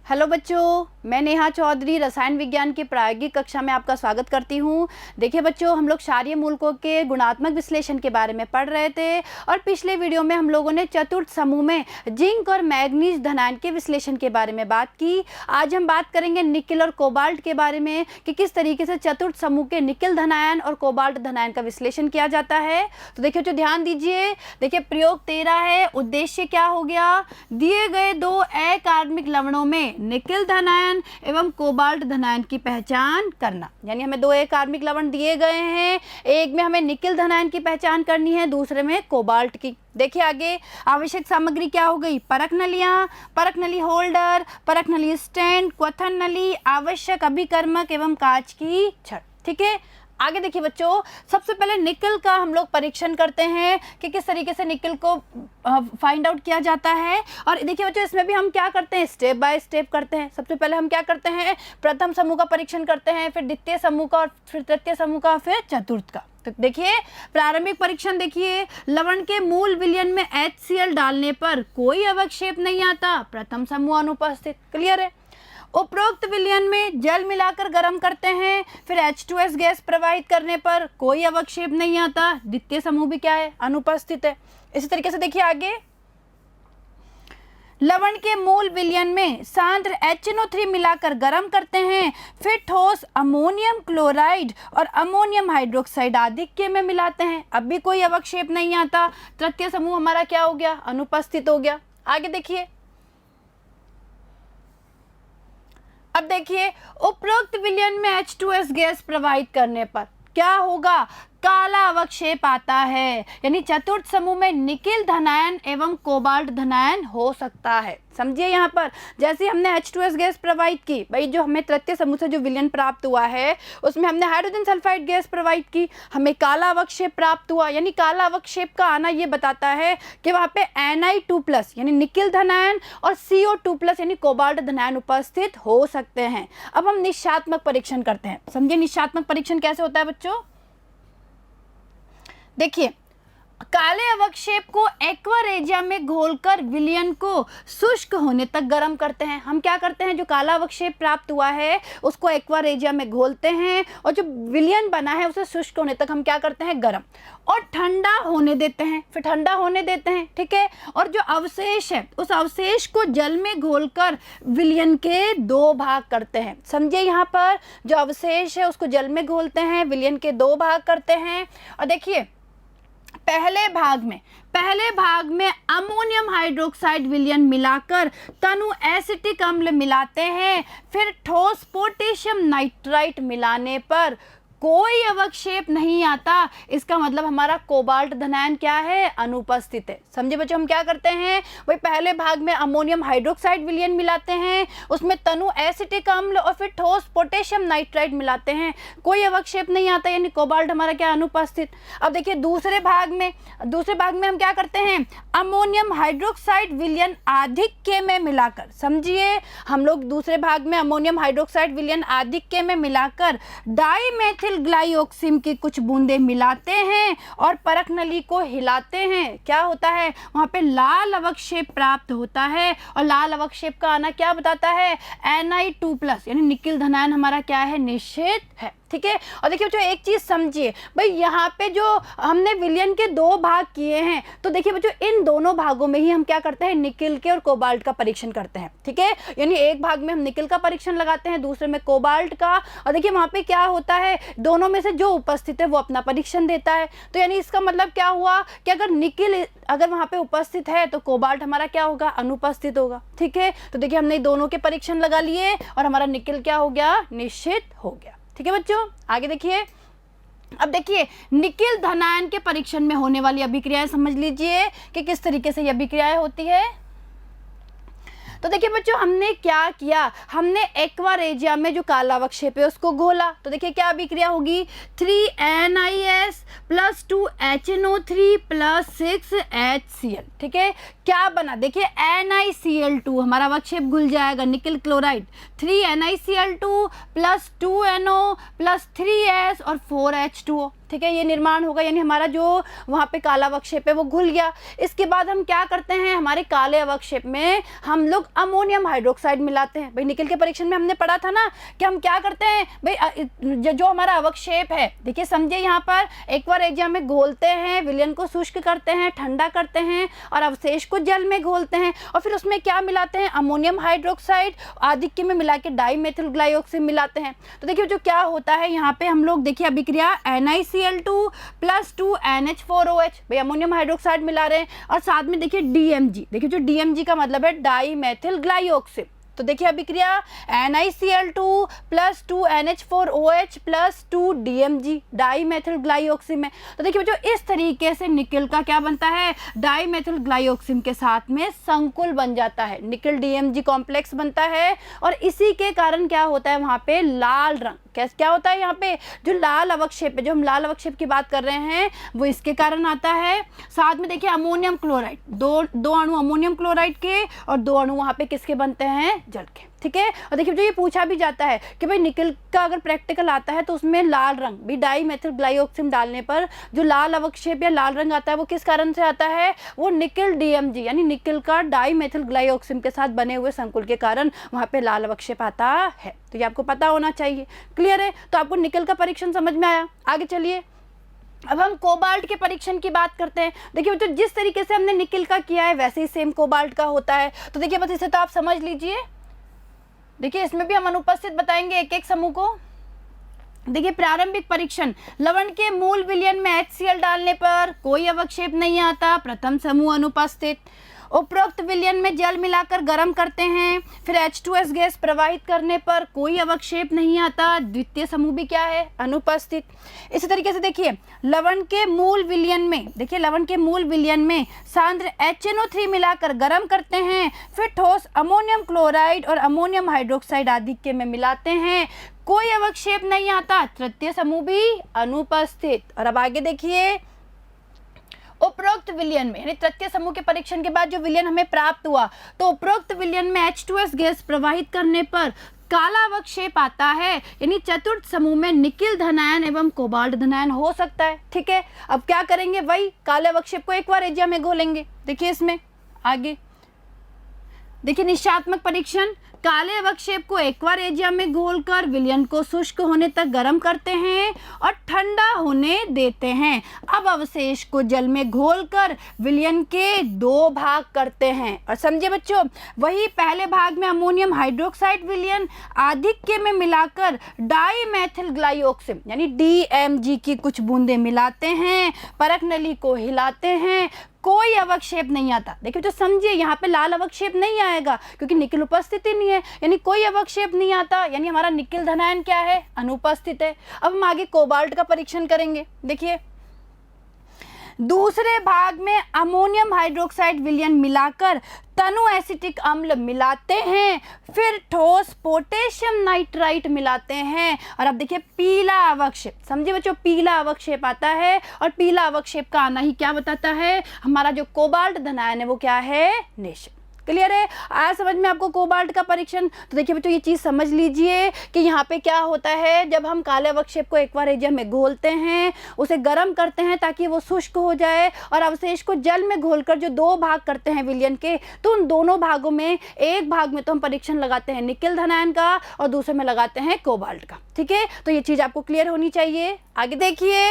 Hello बच्चों, मैं नेहा चौधरी रसायन विज्ञान की प्रायोगिक कक्षा में आपका स्वागत करती हूँ। देखिए बच्चों, हम लोग क्षारीय मूलकों के गुणात्मक विश्लेषण के बारे में पढ़ रहे थे और पिछले वीडियो में हम लोगों ने चतुर्थ समूह में जिंक और मैग्नीज धनायन के विश्लेषण के बारे में बात की। आज हम बात करेंगे निकिल और कोबाल्ट के बारे में कि किस तरीके से चतुर्थ समूह के निकिल धनायन और कोबाल्ट धनायन का विश्लेषण किया जाता है। तो देखिए बच्चों, ध्यान दीजिए। देखिए प्रयोग 13 है। उद्देश्य क्या हो गया? दिए गए दो अकार्बनिक लवणों में निकिल धनायन एवं कोबाल्ट धनायन की पहचान करना। यानी हमें दो अकार्बनिक लवण दिए गए हैं, एक में हमें निकिल धनायन की पहचान करनी है, दूसरे में कोबाल्ट की। देखिए आगे आवश्यक सामग्री क्या हो गई? परख नलियाँ, परख नली होल्डर, परख नली स्टैंड, क्वथन नली, आवश्यक अभिकर्मक एवं कांच की छड़। ठीक है, आगे देखिए बच्चों, सबसे पहले निकिल का हम लोग परीक्षण करते हैं कि किस तरीके से निकिल को फाइंड आउट किया जाता है। और देखिए बच्चों, इसमें भी हम क्या करते हैं, स्टेप बाय स्टेप करते हैं। सबसे पहले हम क्या करते हैं, प्रथम समूह का परीक्षण करते हैं, फिर द्वितीय समूह का, और फिर तृतीय समूह का, फिर चतुर्थ का। तो देखिए प्रारंभिक परीक्षण, देखिए लवण के मूल विलयन में HCl डालने पर कोई अवक्षेप नहीं आता, प्रथम समूह अनुपस्थित। क्लियर है? उपरोक्त विलयन में जल मिलाकर गर्म करते हैं, फिर H2S गैस प्रवाहित करने पर कोई अवक्षेप नहीं आता, द्वितीय समूह भी क्या है, अनुपस्थित है। इसी तरीके से देखिए आगे, लवण के मूल विलयन में सांद्र HNO3 मिलाकर गर्म करते हैं, फिर ठोस अमोनियम क्लोराइड और अमोनियम हाइड्रोक्साइड आधिक्य में मिलाते हैं, अब भी कोई अवक्षेप नहीं आता, तृतीय समूह हमारा क्या हो गया, अनुपस्थित हो गया। आगे देखिए, अब देखिए उपरोक्त विलयन में H2S गैस प्रवाहित करने पर क्या होगा, काला अवक्षेप आता है। यानी चतुर्थ समूह में निकिल धनायन एवं कोबाल्ट धनायन हो सकता है। समझिए, यहाँ पर जैसे हमने H2S गैस प्रवाहित की, भाई जो हमें तृतीय समूह से जो विलयन प्राप्त हुआ है उसमें हमने हाइड्रोजन सल्फाइड गैस प्रवाहित की, हमें काला अवक्षेप प्राप्त हुआ। यानी काला अवक्षेप का आना ये बताता है कि वहाँ पे Ni2+ यानी निकिल धनायन और CO2+ यानी कोबाल्ट धनायन उपस्थित हो सकते हैं। अब हम निश्चात्मक परीक्षण करते हैं। समझिए निश्चात्मक परीक्षण कैसे होता है बच्चों। देखिए, काले अवक्षेप को एक्वा रेजिया में घोलकर विलयन को शुष्क होने तक गर्म करते हैं। हम क्या करते हैं, जो काला अवक्षेप प्राप्त हुआ है उसको एक्वा रेजिया में घोलते हैं और जो विलयन बना है उसे शुष्क होने तक हम क्या करते हैं, गर्म, और ठंडा होने देते हैं। फिर ठंडा होने देते हैं, ठीक है। और जो अवशेष है उस अवशेष को जल में घोलकर विलयन के 2 भाग करते हैं। समझिए, यहाँ पर जो अवशेष है उसको जल में घोलते हैं, विलयन के 2 भाग करते हैं। और देखिए पहले भाग में अमोनियम हाइड्रोक्साइड विलयन मिलाकर तनु एसिटिक अम्ल मिलाते हैं, फिर ठोस पोटेशियम नाइट्राइट मिलाने पर कोई अवक्षेप नहीं आता। इसका मतलब हमारा कोबाल्ट धनायन क्या है, अनुपस्थित है। समझे बच्चों, हम क्या करते हैं, वही पहले भाग में अमोनियम हाइड्रोक्साइड विलयन मिलाते हैं, उसमें तनु एसिटिक अम्ल और फिर ठोस पोटेशियम नाइट्राइट मिलाते हैं, कोई अवक्षेप नहीं आता, यानी कोबाल्ट हमारा क्या, अनुपस्थित। अब देखिए दूसरे भाग में हम क्या करते हैं, अमोनियम हाइड्रोक्साइड विलयन आधिक्य में मिलाकर, समझिए हम लोग दूसरे भाग में अमोनियम हाइड्रोक्साइड विलयन आधिक्य में मिलाकर डाईमेथिल ग्लाइऑक्सिम की कुछ बूंदें मिलाते हैं और परख नली को हिलाते हैं। क्या होता है, वहां पे लाल अवक्षेप प्राप्त होता है, और लाल अवक्षेप का आना क्या बताता है, Ni2+ यानी निकिल धनायन हमारा क्या है, निश्चित है। ठीक है। और देखिए बच्चों, एक चीज समझिए, भाई यहाँ पे जो हमने विलयन के 2 भाग किए हैं, तो देखिए बच्चों इन दोनों भागों में ही हम क्या करते हैं, निकिल के और कोबाल्ट का परीक्षण करते हैं। ठीक है, यानी एक भाग में हम निकिल का परीक्षण लगाते हैं, दूसरे में कोबाल्ट का। और देखिए वहाँ पे क्या होता है, दोनों में से जो उपस्थित है वो अपना परीक्षण देता है। तो यानी इसका मतलब क्या हुआ कि अगर निकिल अगर वहाँ पे उपस्थित है तो कोबाल्ट हमारा क्या होगा, अनुपस्थित होगा। ठीक है, तो देखिए हमने दोनों के परीक्षण लगा लिए और हमारा निकिल क्या हो गया, निश्चित हो गया। ठीक है बच्चों, आगे देखिए। अब देखिए निकिल धनायन के परीक्षण में होने वाली अभिक्रियाएं समझ लीजिए कि किस तरीके से ये अभिक्रियाएं होती है। तो देखिए बच्चों, हमने क्या किया, हमने एक्वा रेजिया में जो काला अवक्षेप है उसको घोला। तो देखिए क्या अभिक्रिया होगी, 3NiS + 2HNO3 + 6HCl। ठीक है, क्या बना, देखिए NiCl2 हमारा अवक्षेप घुल जाएगा, nickel chloride, 3NiCl2 + 2NO + 3S और 4H2O। ठीक है, ये निर्माण होगा, यानी हमारा जो वहाँ पे काला अवक्षेप है वो घुल गया। इसके बाद हम क्या करते हैं, हमारे काले अवक्षेप में हम लोग अमोनियम हाइड्रोक्साइड मिलाते हैं। भाई निकल के परीक्षण में हमने पढ़ा था ना कि हम क्या करते हैं, भाई जो हमारा अवक्षेप है, देखिए समझे, यहाँ पर एक्वा रेजिया में घोलते हैं, विलयन को शुष्क करते हैं, ठंडा करते हैं और अवशेष को जल में घोलते हैं और फिर उसमें क्या मिलाते हैं, अमोनियम हाइड्रोक्साइड आधिक्य में मिला के डाईमेथिल ग्लाइऑक्सिम मिलाते हैं। तो देखिए जो क्या होता है यहाँ पे हम लोग देखिए अभिक्रिया NiCl2 + 2 NH4OH, भाई अमोनियम हाइड्रोक्साइड मिला रहे हैं और साथ में देखिए DMG, देखिए जो DMG का मतलब है डाईमेथिल ग्लाइऑक्सिम। तो देखिए अभिक्रिया NiCl2 + 2 NH4OH + 2 DMG डाईमेथिल ग्लाइऑक्सिम है। तो देखिए बच्चों इस तरीके से निकल का क्या बनता है, डाईमेथिल ग्लाइऑक्सिम के साथ में संकुल बन जाता है, निकल DMG कॉम्प्लेक्स बनता है और इसी के कारण क्या होता है वहाँ पे लाल रंग, क्या होता है यहाँ पे जो लाल अवक्षेप है, जो हम लाल अवक्षेप की बात कर रहे हैं वो इसके कारण आता है। साथ में देखिए अमोनियम क्लोराइड, दो अणु अमोनियम क्लोराइड के और 2 अणु वहाँ पे किसके बनते हैं, जल के। ठीक है, और देखिए जो ये पूछा भी जाता है कि भाई निकल का अगर प्रैक्टिकल आता है तो उसमें लाल रंग भी डाईमेथिल ग्लाइऑक्सिम डालने पर जो लाल अवक्षेप या लाल रंग आता है वो किस कारण से आता है, वो निकल DMG यानी निकल का डाईमेथिल ग्लाइऑक्सिम के साथ बने हुए संकुल के कारण वहाँ पे लाल अवक्षेप आता है। तो ये आपको पता होना चाहिए। क्लियर है, तो आपको निकल का परीक्षण समझ में आया। आगे चलिए, अब हम कोबाल्ट के परीक्षण की बात करते हैं। देखिए बच्चों जिस तरीके से हमने निकल का किया है वैसे ही सेम कोबाल्ट का होता है। तो देखिए बस इसे तो आप समझ लीजिए। देखिए इसमें भी हम अनुपस्थित बताएंगे एक एक समूह को। देखिए प्रारंभिक परीक्षण, लवण के मूल विलयन में HCl डालने पर कोई अवक्षेप नहीं आता, प्रथम समूह अनुपस्थित। उपरोक्त विलयन में जल मिलाकर गर्म करते हैं, फिर H2S गैस प्रवाहित करने पर कोई अवक्षेप नहीं आता, द्वितीय समूह भी क्या है, अनुपस्थित। इसी तरीके से देखिए लवण के मूल विलयन में, देखिए लवण के मूल विलयन में सांद्र HNO3 मिलाकर गर्म करते हैं, फिर ठोस अमोनियम क्लोराइड और अमोनियम हाइड्रोक्साइड आधिक्य में मिलाते हैं, कोई अवक्षेप नहीं आता, तृतीय समूह भी अनुपस्थित। और अब आगे देखिए उपरोक्त विलयन में यानी तृतीय समूह के परीक्षण के बाद जो विलयन हमें प्राप्त हुआ तो उपरोक्त विलयन में H2S गैस प्रवाहित करने पर काला अवक्षेप आता है, यानी चतुर्थ समूह में निकिल धनायन एवं कोबाल्ट धनायन हो सकता है। ठीक है, अब क्या करेंगे, वही काले अवक्षेप को एक्वा रेजिया में घोलेंगे। देखिए इसमें आगे देखिए निश्चयात्मक परीक्षण, काले अवक्षेप को एक्वा रेजिया में घोलकर विलयन को शुष्क होने तक गर्म करते हैं और ठंडा होने देते हैं। अब अवशेष को जल में घोलकर विलयन के 2 भाग करते हैं। और समझे बच्चों, वही पहले भाग में अमोनियम हाइड्रोक्साइड विलयन आधिक्य में मिलाकर डाईमेथिल ग्लाइऑक्सिम यानी DMG की कुछ बूंदें मिलाते हैं, परख नली को हिलाते हैं, कोई अवक्षेप नहीं आता। देखिए तो समझिए यहाँ पे लाल अवक्षेप नहीं आएगा क्योंकि निकिल उपस्थित ही नहीं है, यानी कोई अवक्षेप नहीं आता, यानी हमारा निकिल धनायन क्या है, अनुपस्थित है। अब हम आगे कोबाल्ट का परीक्षण करेंगे। देखिए दूसरे भाग में अमोनियम हाइड्रोक्साइड विलयन मिलाकर तनु एसिटिक अम्ल मिलाते हैं, फिर ठोस पोटेशियम नाइट्राइट मिलाते हैं और अब देखिए पीला अवक्षेप, समझिए बच्चों पीला अवक्षेप आता है और पीला अवक्षेप का आना ही क्या बताता है, हमारा जो कोबाल्ट धनायन है वो क्या है, नेशन। क्लियर है, आया समझ में आपको कोबाल्ट का परीक्षण। तो देखिए बच्चों ये चीज़ समझ लीजिए कि यहाँ पे क्या होता है, जब हम काले अवक्षेप को एक्वा रेजिया में घोलते हैं, उसे गर्म करते हैं ताकि वो शुष्क हो जाए और अवशेष को जल में घोलकर जो 2 भाग करते हैं विलयन के, तो उन दोनों भागों में एक भाग में तो हम परीक्षण लगाते हैं निकिल धनायन का और दूसरे में लगाते हैं कोबाल्ट का। ठीक है, तो ये चीज़ आपको क्लियर होनी चाहिए। आगे देखिए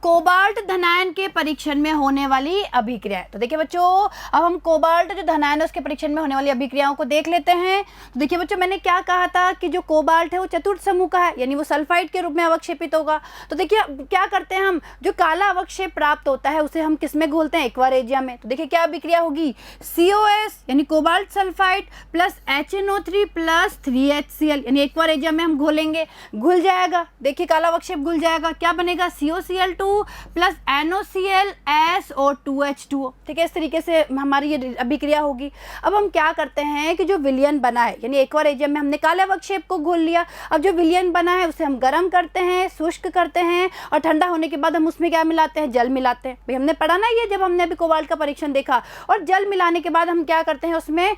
कोबाल्ट धनायन के परीक्षण में होने वाली अभिक्रियाएं। तो देखिए बच्चों अब हम कोबाल्ट जो धनायन है उसके परीक्षण में होने वाली अभिक्रियाओं को देख लेते हैं। तो देखिए बच्चों मैंने क्या कहा था कि जो कोबाल्ट है वो चतुर्थ समूह का है, यानी वो सल्फाइड के रूप में अवक्षेपित होगा। तो देखिए क्या करते हैं हम, जो काला अवक्षेप प्राप्त होता है उसे हम किस में घोलते हैं, एक्वा रेजिया में। तो देखिए क्या अभिक्रिया होगी, COS यानी cobalt sulphide plus HNO3 plus 3HCl यानी एक्वा रेजिया में हम घोलेंगे, घुल जाएगा। देखिए काला अवक्षेप घुल जाएगा, क्या बनेगा, COCl2 प्लस NOCl ठीक है, इस तरीके से हमारी ये अभिक्रिया होगी। अब हम क्या करते हैं कि जो विलयन बना है, यानी एक्वा रेजियम में हमने काले अवक्षेप को घोल लिया, अब जो विलयन बना है उसे हम गर्म करते हैं, शुष्क करते हैं, और ठंडा होने के बाद हम उसमें क्या मिलाते हैं, जल मिलाते हैं। भाई हमने पढ़ा ना ये, जब हमने अभी कोबाल्ट का परीक्षण देखा, और जल मिलाने के बाद हम क्या करते हैं, उसमें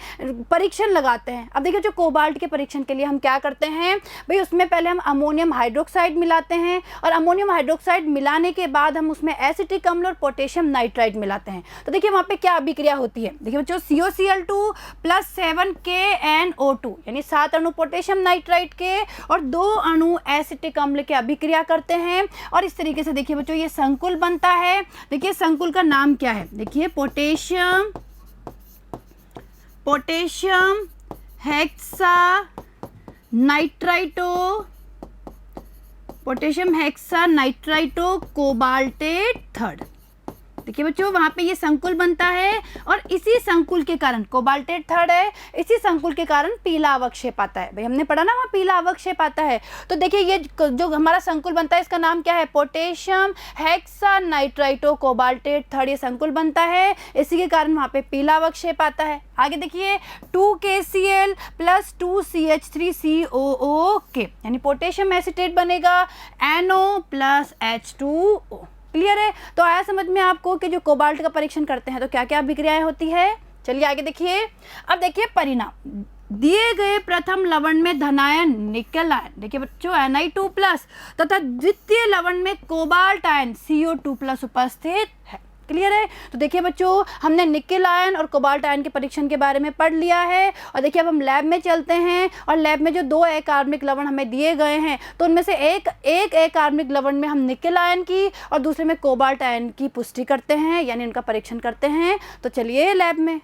परीक्षण लगाते हैं। अब देखिए जो कोबाल्ट के परीक्षण के लिए हम क्या करते हैं भाई, उसमें पहले हम अमोनियम हाइड्रोक्साइड मिलाते हैं, और अमोनियम हाइड्रोक्साइड मिलाने के बाद हम उसमें एसिटिक अम्ल और पोटेशियम नाइट्राइड मिलाते हैं। तो देखिए वहाँ पे क्या अभिक्रिया होती है, देखिए बच्चों COCl2 प्लस 7KNO2 यानी 7 अणु पोटेशियम नाइट्राइड के और 2 अणु एसिटिक अम्ल के अभिक्रिया करते हैं। और इस तरीके से देखिए बच्चों ये संकुल बनता है। देखिए संकुल का नाम क्या है, देखिए potassium hexa nitrito cobaltate third. देखिए बच्चों वहाँ पे ये संकुल बनता है, और इसी संकुल के कारण कोबाल्टेट थर्ड है, इसी संकुल के कारण पीला अवक्षेप आता है। भाई हमने पढ़ा ना वहाँ पीला अवक्षेप आता है। तो देखिए ये जो हमारा संकुल बनता है इसका नाम क्या है, potassium hexa nitrito cobaltate third ये संकुल बनता है, इसी के कारण वहाँ पे पीला अवक्षेप आता है। आगे देखिए 2KCl प्लस 2CH3COO यानी पोटेशियम एसीटेट बनेगा NO प्लस H2O। क्लियर है? तो आया समझ में आपको कि जो कोबाल्ट का परीक्षण करते हैं तो क्या क्या अभिक्रियाएं होती है। चलिए आगे देखिए। अब देखिए परिणाम, दिए गए प्रथम लवण में धनायन निकल आयन, देखिए बच्चों Ni2 प्लस तथा द्वितीय लवण में कोबाल्ट आयन CO2 प्लस उपस्थित है। क्लियर है? तो देखिए बच्चों हमने निकेल आयन और कोबाल्ट आयन के परीक्षण के बारे में पढ़ लिया है। और देखिए अब हम लैब में चलते हैं, और लैब में जो 2 अकार्बनिक लवण हमें दिए गए हैं तो उनमें से एक अकार्बनिक लवण में हम निकेल आयन की और दूसरे में कोबाल्ट आयन की पुष्टि करते हैं, यानी उनका परीक्षण करते हैं। तो चलिए लैब में।